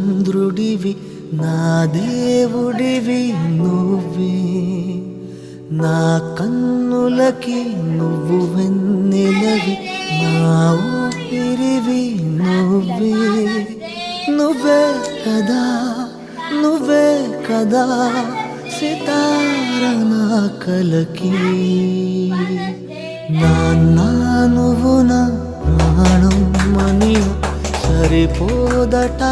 చంద్రుడివి నా దేవుడివి నువ్వే నా కన్నులకి నువ్వు వెన్నెలవి నా ఊపిరివి నువ్వే నువ్వే కదా నువ్వే కదా సితార నా కలకి నాన్న నువ్వు నా ప్రాణం మని సరిపోదట